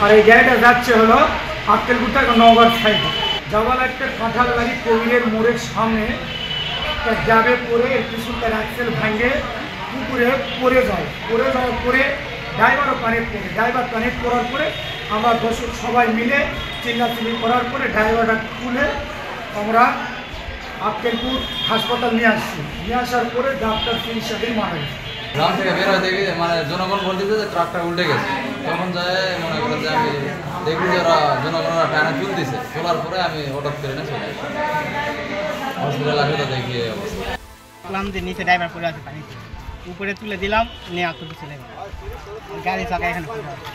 আর এই গাড়িটা যাচ্ছে হলো আক্কেলপুর থেকে নওগাঁর সাইডে যাওয়ার একটা কাঁঠাল বাড়ি কবিরের মোড়ের সামনে যাবে পরে এর পিছনটার অ্যাক্সেল ভাঙে পুকুরে পড়ে যাওয়ার পরে ড্রাইভারও কানেক্ট করার পরে আমরা দর্শক সবাই মিলে চিল্লাচিল্লি করার পরে ড্রাইভারটা তুলে আমরা আক্কেলপুর হাসপাতাল নিয়ে আসার পরে ডাক্তার চিকিৎসাতেই মারা গেছে। গ্রাম থেকে বের হয়ে দেখি মানে জনগণ বলতেছে যে ট্রাকটা উল্টে গেছে। তখন যায় মনে করেন যে আমি দেখি যে ওরা জনগণরা টানা তুলতেছে, তোলার পরে আমি হঠাৎ করে না চলে হসপিটাল আসে, তো দেখি এই অবস্থা। দেখলাম যে নিচে ড্রাইভার পড়ে আছে পানিতে, উপরে তুলে দিলাম নিয়ে আত্মহত্যা চলে গেল, গাড়ি চাকা এখানে পড়ে আছে।